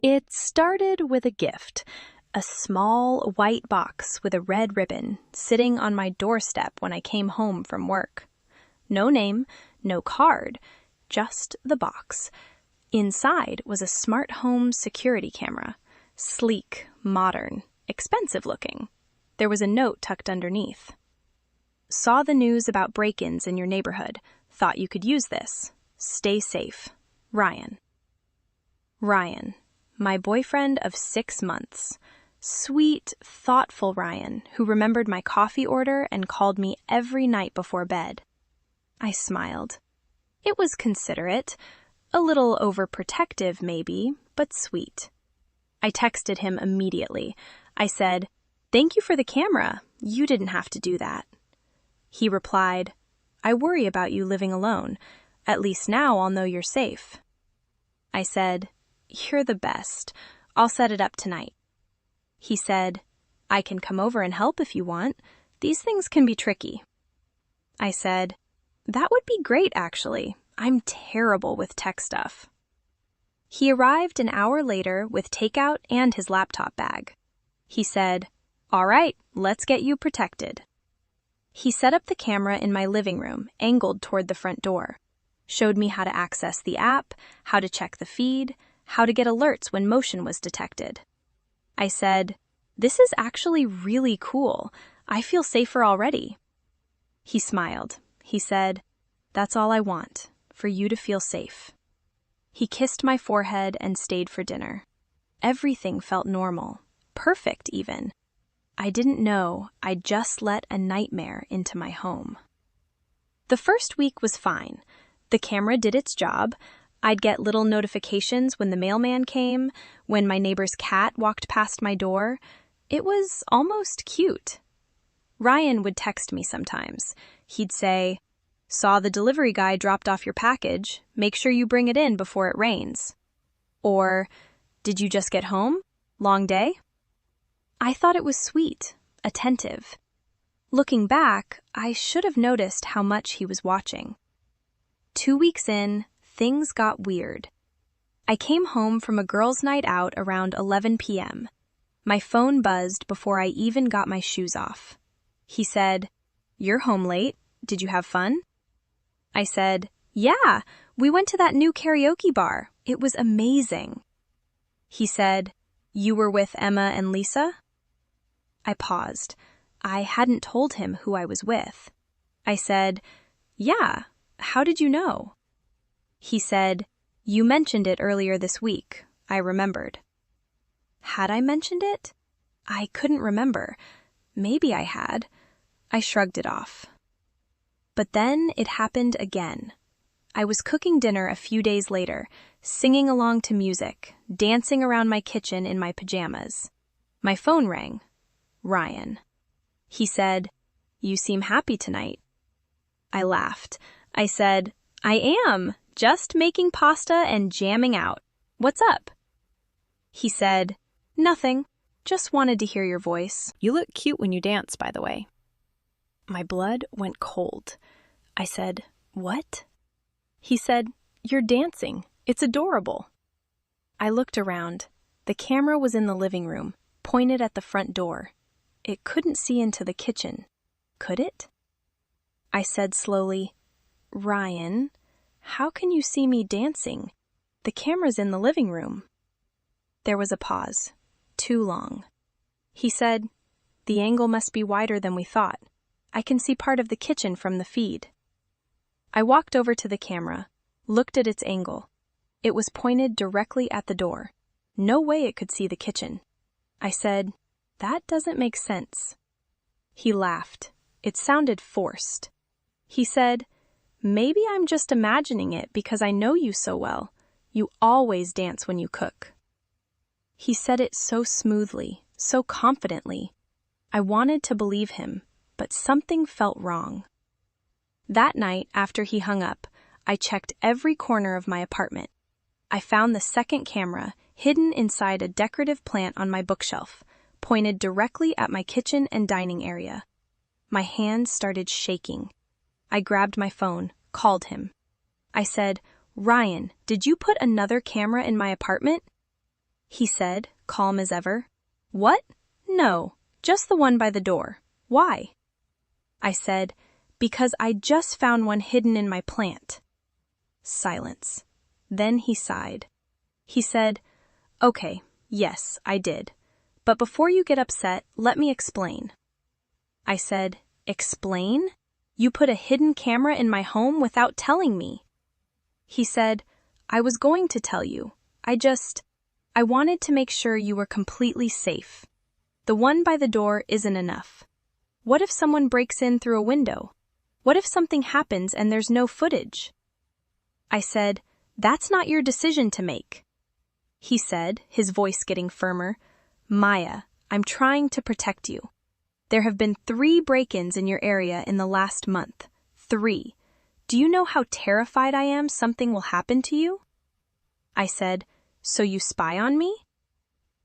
It started with a gift, a small white box with a red ribbon sitting on my doorstep when I came home from work. No name, no card, just the box. Inside was a smart home security camera, sleek, modern, expensive looking. There was a note tucked underneath. Saw the news about break-ins in your neighborhood. Thought you could use this. Stay safe. Ryan. Ryan, my boyfriend of 6 months. Sweet, thoughtful Ryan, who remembered my coffee order and called me every night before bed. I smiled. It was considerate, a little overprotective maybe, but sweet. I texted him immediately. I said, "Thank you for the camera. You didn't have to do that." He replied, "I worry about you living alone. At least now I'll know you're safe." I said, "You're the best. I'll set it up tonight." He said, "I can come over and help if you want. These things can be tricky." I said, "That would be great, actually. I'm terrible with tech stuff." He arrived an hour later with takeout and his laptop bag. He said, "All right, let's get you protected." He set up the camera in my living room, angled toward the front door. Showed me how to access the app, how to check the feed, how to get alerts when motion was detected. I said, "This is actually really cool. I feel safer already." He smiled. He said, "That's all I want, for you to feel safe." He kissed my forehead and stayed for dinner. Everything felt normal, perfect even. I didn't know I'd just let a nightmare into my home. The first week was fine. The camera did its job. I'd get little notifications when the mailman came, when my neighbor's cat walked past my door. It was almost cute. Ryan would text me sometimes. He'd say, "Saw the delivery guy dropped off your package. Make sure you bring it in before it rains." Or, "Did you just get home? Long day?" I thought it was sweet, attentive. Looking back, I should have noticed how much he was watching. 2 weeks in, things got weird. I came home from a girls' night out around 11 p.m. My phone buzzed before I even got my shoes off. He said, "You're home late. Did you have fun?" I said, "Yeah, we went to that new karaoke bar. It was amazing." He said, "You were with Emma and Lisa?" I paused. I hadn't told him who I was with. I said, "Yeah, how did you know?" He said, "You mentioned it earlier this week." I remembered. Had I mentioned it? I couldn't remember. Maybe I had. I shrugged it off. But then it happened again. I was cooking dinner a few days later, singing along to music, dancing around my kitchen in my pajamas. My phone rang. Ryan. He said, "You seem happy tonight." I laughed. I said, "I am, just making pasta and jamming out. What's up?" He said, "Nothing. Just wanted to hear your voice. You look cute when you dance, by the way." My blood went cold. I said, "What?" He said, "You're dancing. It's adorable." I looked around. The camera was in the living room, pointed at the front door. It couldn't see into the kitchen. Could it? I said slowly, "Ryan, how can you see me dancing? The camera's in the living room." There was a pause. Too long. He said, "The angle must be wider than we thought. I can see part of the kitchen from the feed." I walked over to the camera, looked at its angle. It was pointed directly at the door. No way it could see the kitchen. I said, "That doesn't make sense." He laughed. It sounded forced. He said, "Maybe I'm just imagining it because I know you so well. You always dance when you cook." He said it so smoothly, so confidently. I wanted to believe him, but something felt wrong. That night, after he hung up, I checked every corner of my apartment. I found the second camera hidden inside a decorative plant on my bookshelf, pointed directly at my kitchen and dining area. My hands started shaking. I grabbed my phone, called him. I said, "Ryan, did you put another camera in my apartment?" he said, calm as ever. What? No, just the one by the door. Why? I said, because I just found one hidden in my plant. Silence. Then he sighed. He said, Okay, yes, I did. But before you get upset, let me explain. I said, Explain? You put a hidden camera in my home without telling me. He said, I was going to tell you. I wanted to make sure you were completely safe. The one by the door isn't enough. What if someone breaks in through a window? What if something happens and there's no footage? I said, That's not your decision to make. He said, his voice getting firmer, Maya, I'm trying to protect you. There have been 3 break-ins in your area in the last month. 3. Do you know how terrified I am something will happen to you? I said, So you spy on me?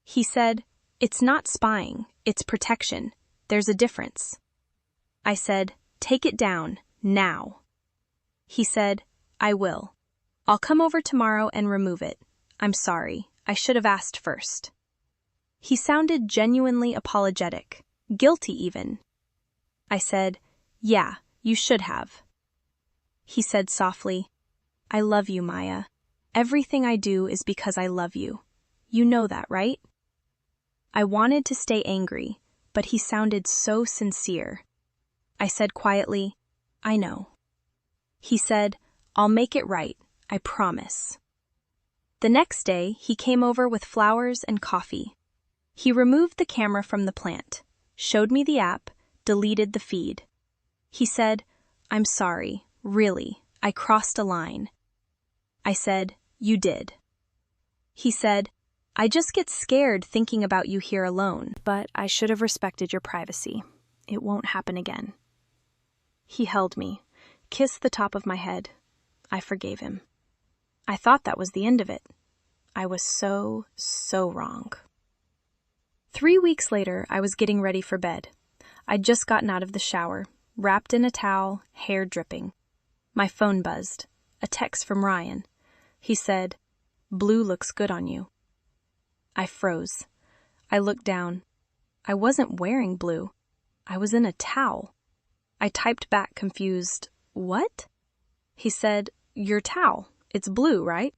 He said, It's not spying, it's protection. There's a difference. I said, Take it down, now. He said, I will. I'll come over tomorrow and remove it. I'm sorry, I should have asked first. He sounded genuinely apologetic, guilty even. I said, Yeah, you should have. He said softly, I love you, Maya. Everything I do is because I love you. You know that, right? I wanted to stay angry, but he sounded so sincere. I said quietly, I know. He said, I'll make it right, I promise. The next day, he came over with flowers and coffee. He removed the camera from the plant, showed me the app, deleted the feed. He said, I'm sorry, really, I crossed a line. I said, You did. He said, I just get scared thinking about you here alone, but I should have respected your privacy. It won't happen again. He held me, kissed the top of my head. I forgave him. I thought that was the end of it. I was so wrong. 3 weeks later, I was getting ready for bed. I'd just gotten out of the shower, wrapped in a towel, hair dripping. My phone buzzed. A text from Ryan. He said, Blue looks good on you. I froze. I looked down. I wasn't wearing blue. I was in a towel. I typed back confused, What? He said, Your towel. It's blue, right?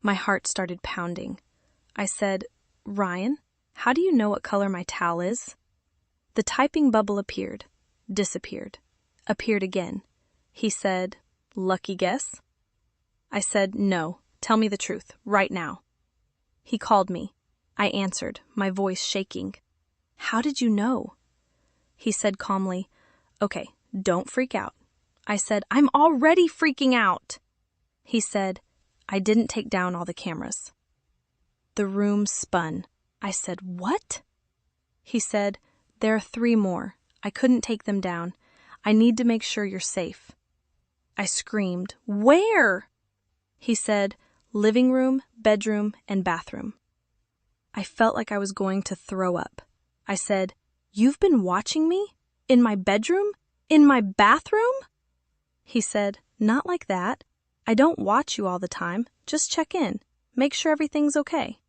My heart started pounding. I said, Ryan, how do you know what color my towel is? The typing bubble appeared, disappeared, appeared again. He said, Lucky guess? I said, No, tell me the truth, right now. He called me. I answered, my voice shaking. How did you know? He said calmly, Okay, don't freak out. I said, I'm already freaking out. He said, I didn't take down all the cameras. The room spun. I said, What? He said, There are 3 more. I couldn't take them down. I need to make sure you're safe. I screamed, Where? He said, Living room, bedroom, and bathroom. I felt like I was going to throw up. I said, You've been watching me? In my bedroom? In my bathroom? He said, Not like that. I don't watch you all the time. Just check in. Make sure everything's okay.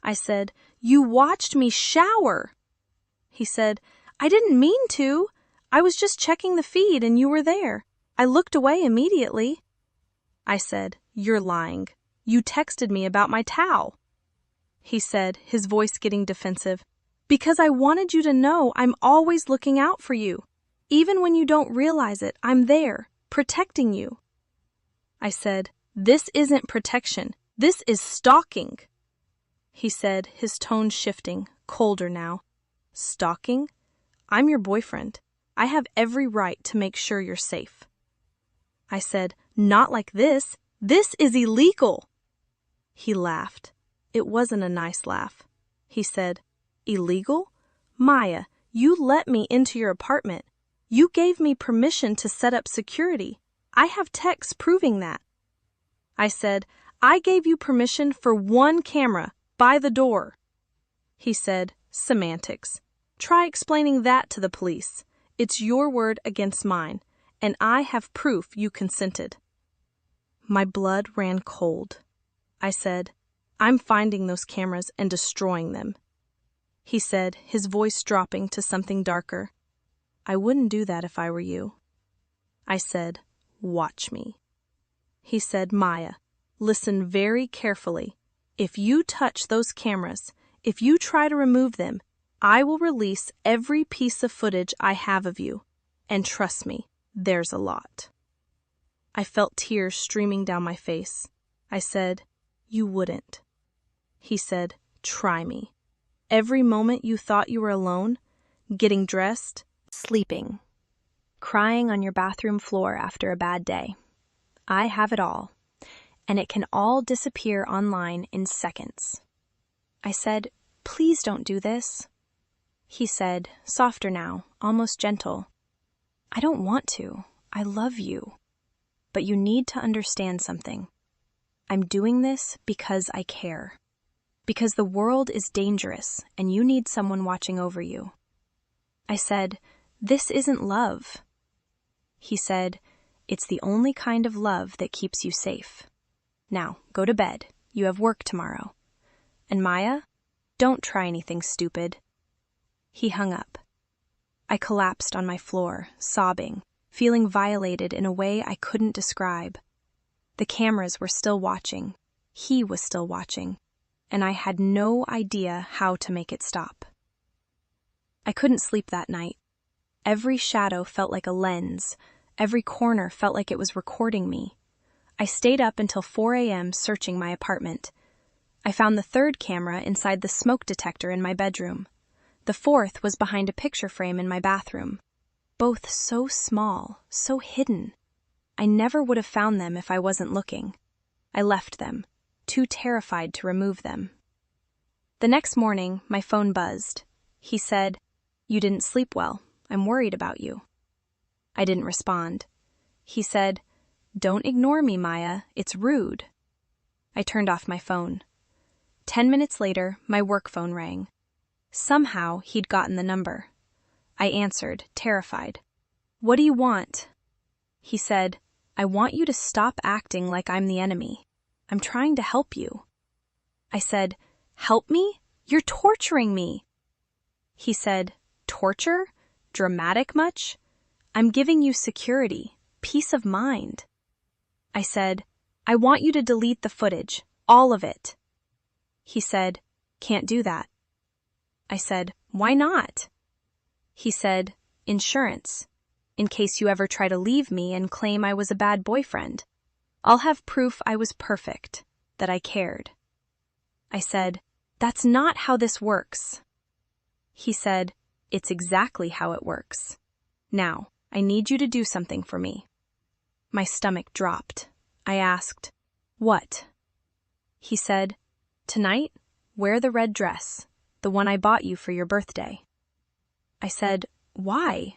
I said, You watched me shower. He said, I didn't mean to. I was just checking the feed and you were there. I looked away immediately. I said, You're lying. You texted me about my towel. He said, his voice getting defensive, Because I wanted you to know I'm always looking out for you. Even when you don't realize it, I'm there, protecting you. I said, This isn't protection. This is stalking. He said, his tone shifting, colder now. Stalking? I'm your boyfriend. I have every right to make sure you're safe. I said, Not like this. This is illegal. He laughed. It wasn't a nice laugh. He said, Illegal? Maya, you let me into your apartment. You gave me permission to set up security. I have texts proving that. I said, I gave you permission for 1 camera by the door. He said, Semantics. Try explaining that to the police. It's your word against mine, and I have proof you consented. My blood ran cold. I said, I'm finding those cameras and destroying them," he said, his voice dropping to something darker. "I wouldn't do that if I were you." I said, "Watch me." He said, "Maya, listen very carefully. If you touch those cameras, if you try to remove them, I will release every piece of footage I have of you. And trust me, there's a lot." I felt tears streaming down my face. I said, "You wouldn't." He said, "Try me. Every moment you thought you were alone, getting dressed, Sleeping. Crying on your bathroom floor after a bad day. I have it all, and it can all disappear online in seconds." I said, "Please don't do this." He said, softer now, almost gentle, "I don't want to. I love you. But you need to understand something. I'm doing this because I care. Because the world is dangerous and you need someone watching over you." I said, "This isn't love." He said, "It's the only kind of love that keeps you safe. Now, go to bed. You have work tomorrow. And Maya, don't try anything stupid." He hung up. I collapsed on my floor, sobbing, feeling violated in a way I couldn't describe. The cameras were still watching. He was still watching. And I had no idea how to make it stop. I couldn't sleep that night. Every shadow felt like a lens. Every corner felt like it was recording me. I stayed up until 4 a.m. searching my apartment. I found the third camera inside the smoke detector in my bedroom. The fourth was behind a picture frame in my bathroom. Both so small, so hidden. I never would have found them if I wasn't looking. I left them, too terrified to remove them. The next morning, my phone buzzed. He said, "You didn't sleep well. I'm worried about you." I didn't respond. He said, "Don't ignore me, Maya. It's rude." I turned off my phone. 10 minutes later, my work phone rang. Somehow, he'd gotten the number. I answered, terrified. "What do you want?" He said, "I want you to stop acting like I'm the enemy. I'm trying to help you." I said, "Help me? You're torturing me." He said, "Torture? Dramatic much? I'm giving you security, peace of mind." I said, "I want you to delete the footage, all of it." He said, "Can't do that." I said, "Why not?" He said, "Insurance, in case you ever try to leave me and claim I was a bad boyfriend. I'll have proof I was perfect, that I cared." I said, "That's not how this works." He said, "It's exactly how it works. Now, I need you to do something for me." My stomach dropped. I asked, "What?" He said, "Tonight, wear the red dress, the one I bought you for your birthday." I said, "Why?"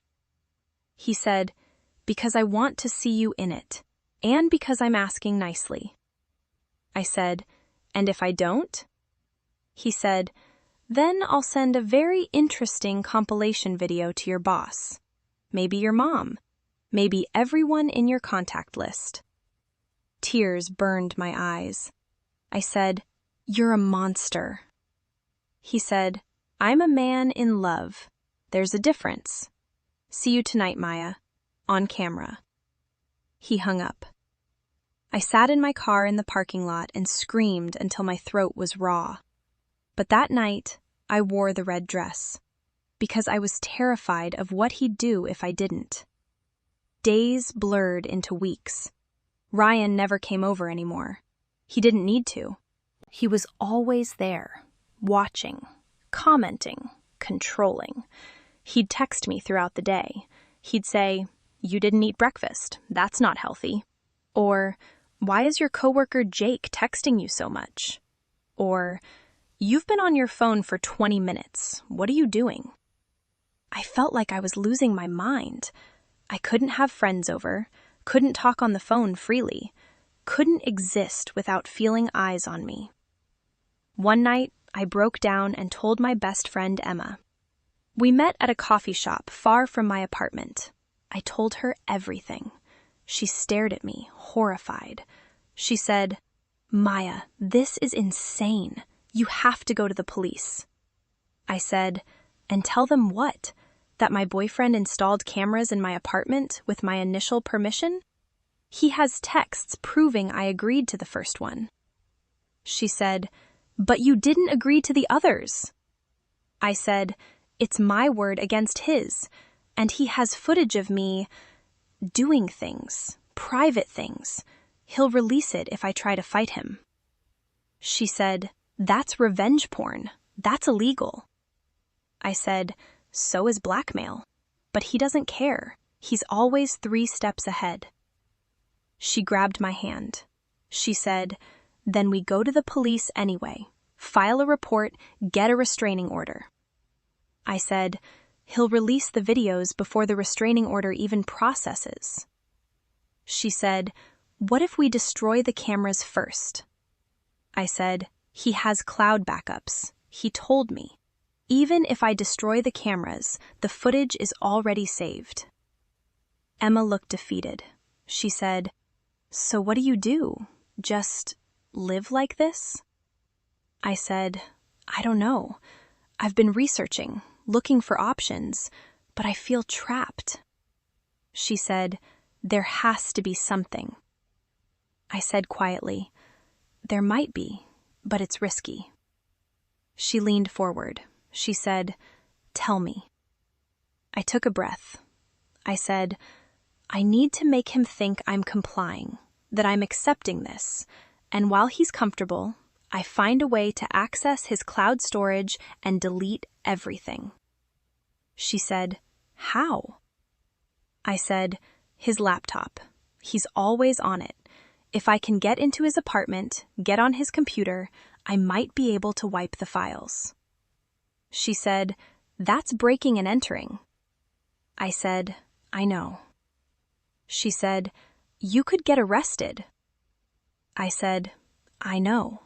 He said, "Because I want to see you in it, and because I'm asking nicely." I said, "And if I don't?" He said, "Then I'll send a very interesting compilation video to your boss. Maybe your mom. Maybe everyone in your contact list." Tears burned my eyes. I said, "You're a monster." He said, "I'm a man in love. There's a difference. See you tonight, Maya. On camera." He hung up. I sat in my car in the parking lot and screamed until my throat was raw. But that night, I wore the red dress, because I was terrified of what he'd do if I didn't. Days blurred into weeks. Ryan never came over anymore. He didn't need to. He was always there, watching, commenting, controlling. He'd text me throughout the day. He'd say, "You didn't eat breakfast. That's not healthy." Or, "Why is your coworker Jake texting you so much?" Or, "You've been on your phone for 20 minutes. What are you doing?" I felt like I was losing my mind. I couldn't have friends over, couldn't talk on the phone freely, couldn't exist without feeling eyes on me. One night, I broke down and told my best friend Emma. We met at a coffee shop far from my apartment. I told her everything. She stared at me, horrified. She said, Maya, this is insane. You have to go to the police. I said, and tell them what? That my boyfriend installed cameras in my apartment with my initial permission? He has texts proving I agreed to the first one. She said, but you didn't agree to the others. I said, it's my word against his, and he has footage of me doing things, private things. He'll release it if I try to fight him. She said, that's revenge porn. That's illegal. I said, so is blackmail. But he doesn't care. He's always 3 steps ahead. She grabbed my hand. She said, then we go to the police anyway. File a report, get a restraining order. I said, he'll release the videos before the restraining order even processes. She said, what if we destroy the cameras first? I said, he has cloud backups. He told me. Even if I destroy the cameras, the footage is already saved. Emma looked defeated. She said, so what do? Just live like this? I said, I don't know. I've been researching, looking for options, but I feel trapped. She said, there has to be something. I said quietly, there might be, but it's risky. She leaned forward. She said, tell me. I took a breath. I said, I need to make him think I'm complying, that I'm accepting this, and while he's comfortable, I find a way to access his cloud storage and delete everything. She said, how? I said, his laptop. He's always on it. If I can get into his apartment, get on his computer, I might be able to wipe the files. She said, that's breaking and entering. I said, I know. She said, you could get arrested. I said, I know.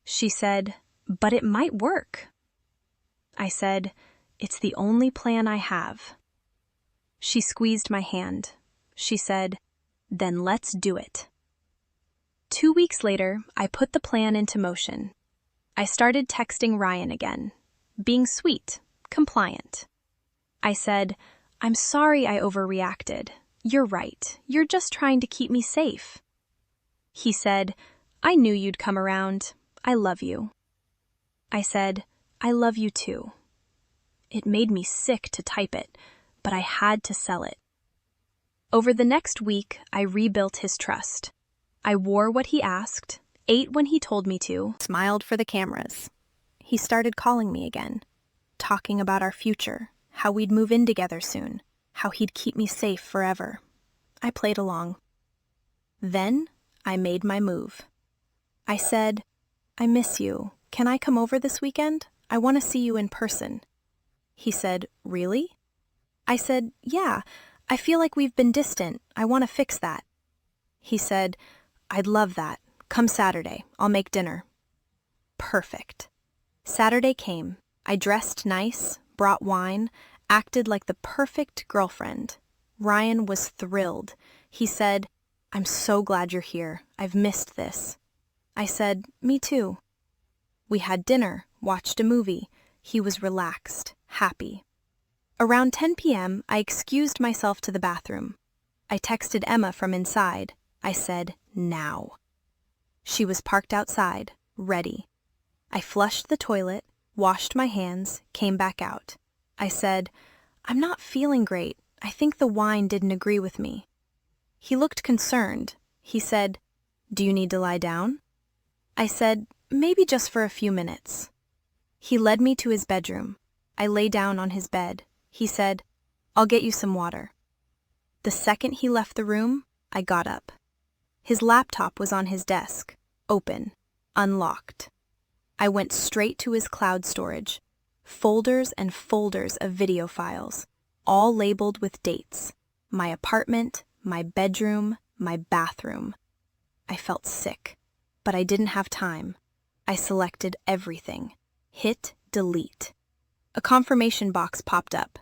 She said, but it might work. I said, it's the only plan I have. She squeezed my hand. She said, then let's do it. 2 weeks later, I put the plan into motion. I started texting Ryan again, being sweet, compliant. I said, I'm sorry I overreacted. You're right. You're just trying to keep me safe. He said, I knew you'd come around. I love you. I said, I love you too. It made me sick to type it, but I had to sell it. Over the next week, I rebuilt his trust. I wore what he asked, ate when he told me to, smiled for the cameras. He started calling me again, talking about our future, how we'd move in together soon, how he'd keep me safe forever. I played along. Then I made my move. I said, I miss you. Can I come over this weekend? I want to see you in person. He said, really? I said, yeah, I feel like we've been distant. I want to fix that. He said, I'd love that. Come Saturday. I'll make dinner. Perfect. Saturday came. I dressed nice, brought wine, acted like the perfect girlfriend. Ryan was thrilled. He said, I'm so glad you're here. I've missed this. I said, me too. We had dinner, watched a movie. He was relaxed, happy. Around 10 p.m., I excused myself to the bathroom. I texted Emma from inside. I said, now. She was parked outside, ready. I flushed the toilet, washed my hands, came back out. I said, I'm not feeling great. I think the wine didn't agree with me. He looked concerned. He said, do you need to lie down? I said, maybe just for a few minutes. He led me to his bedroom. I lay down on his bed. He said, I'll get you some water. The second he left the room, I got up. His laptop was on his desk, open, unlocked. I went straight to his cloud storage, folders and folders of video files, all labeled with dates. My apartment, my bedroom, my bathroom. I felt sick, but I didn't have time. I selected everything. Hit delete. A confirmation box popped up.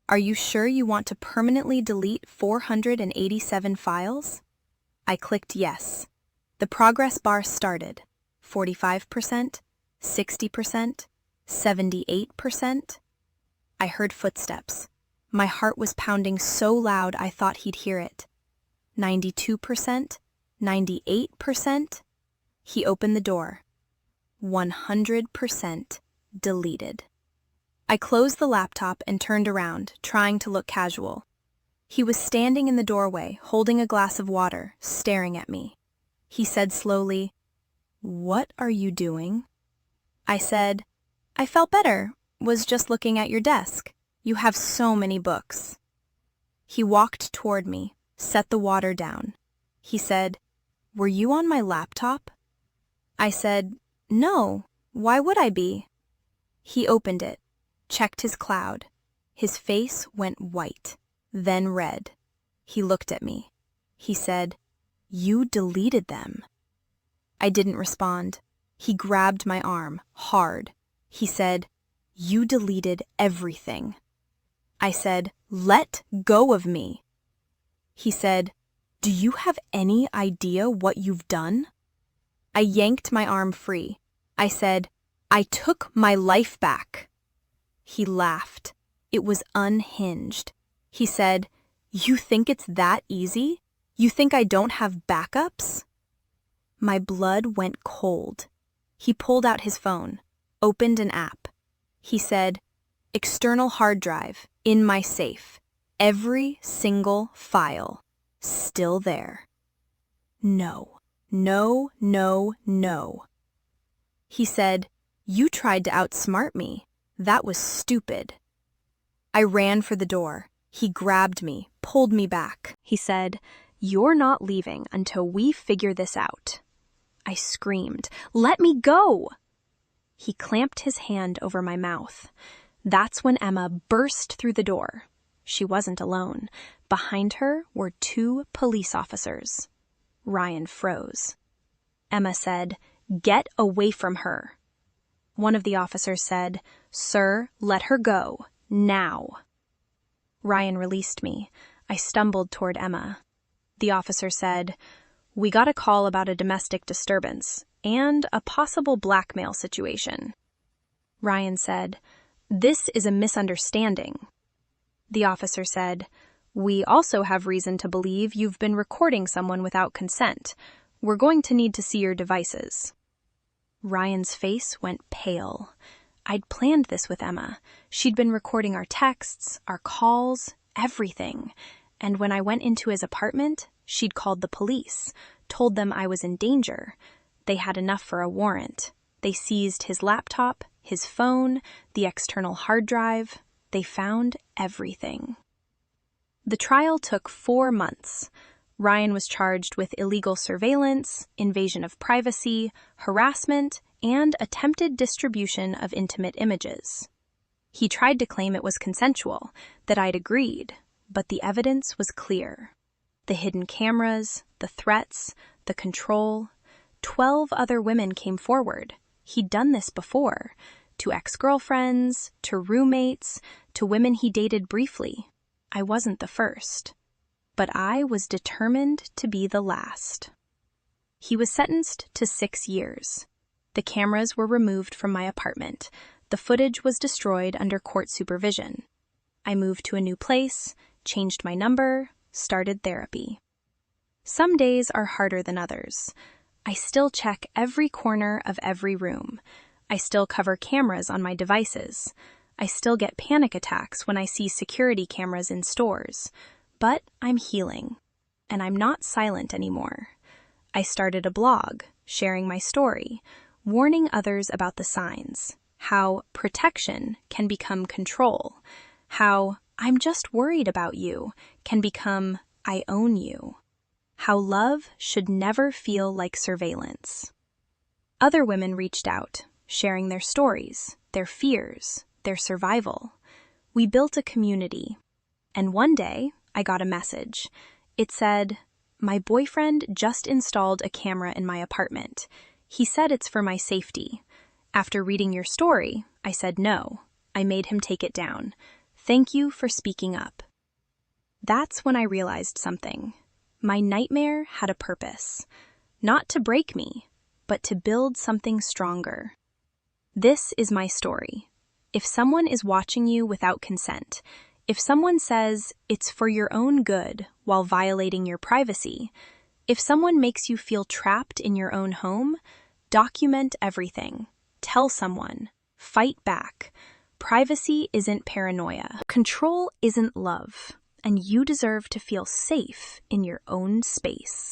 Are you sure you want to permanently delete 487 files? I clicked yes. The progress bar started 45%, 60%, 78%. I heard footsteps. My heart was pounding so loud I thought he'd hear it. 92%, 98%. He opened the door. 100% deleted. I closed the laptop and turned around, trying to look casual. He was standing in the doorway, holding a glass of water, staring at me. He said slowly, "What are you doing?" I said, "I felt better. Was just looking at your desk. You have so many books." He walked toward me, set the water down. He said, "Were you on my laptop?" I said, "No, why would I be?" He opened it, checked his cloud. His face went white, then red. He looked at me. He said, "You deleted them." I didn't respond. He grabbed my arm, hard. He said, "You deleted everything." I said, "Let go of me." He said, "Do you have any idea what you've done?" I yanked my arm free. I said, "I took my life back." He laughed. It was unhinged. He said, "You think it's that easy? You think I don't have backups?" My blood went cold. He pulled out his phone, opened an app. He said, "External hard drive, in my safe. Every single file. Still there." No, no, no, no. He said, "You tried to outsmart me. That was stupid." I ran for the door. He grabbed me, pulled me back. He said, "You're not leaving until we figure this out." I screamed, "Let me go!" He clamped his hand over my mouth. That's when Emma burst through the door. She wasn't alone. Behind her were 2 police officers. Ryan froze. Emma said, "Get away from her." One of the officers said, "Sir, let her go, now." Ryan released me. I stumbled toward Emma. The officer said, "We got a call about a domestic disturbance and a possible blackmail situation." Ryan said, "This is a misunderstanding." The officer said, "We also have reason to believe you've been recording someone without consent. We're going to need to see your devices." Ryan's face went pale. I'd planned this with Emma. She'd been recording our texts, our calls, everything. And when I went into his apartment, she'd called the police, told them I was in danger. They had enough for a warrant. They seized his laptop, his phone, the external hard drive. They found everything. The trial took 4 months. Ryan was charged with illegal surveillance, invasion of privacy, harassment, and attempted distribution of intimate images. He tried to claim it was consensual, that I'd agreed, but the evidence was clear. The hidden cameras, the threats, the control. 12 other women came forward. He'd done this before, to ex-girlfriends, to roommates, to women he dated briefly. I wasn't the first, but I was determined to be the last. He was sentenced to 6 years. The cameras were removed from my apartment. The footage was destroyed under court supervision. I moved to a new place, changed my number, started therapy. Some days are harder than others. I still check every corner of every room. I still cover cameras on my devices. I still get panic attacks when I see security cameras in stores. But I'm healing, and I'm not silent anymore. I started a blog, sharing my story, warning others about the signs, how protection can become control, how "I'm just worried about you" can become "I own you," how love should never feel like surveillance. Other women reached out, sharing their stories, their fears, their survival. We built a community, and one day I got a message. It said, "My boyfriend just installed a camera in my apartment. He said it's for my safety. After reading your story, I said no. I made him take it down. Thank you for speaking up." That's when I realized something. My nightmare had a purpose. not to break me, but to build something stronger. This is my story. If someone is watching you without consent, if someone says it's for your own good while violating your privacy, if someone makes you feel trapped in your own home, document everything. Tell someone. Fight back. Privacy isn't paranoia. Control isn't love, and you deserve to feel safe in your own space.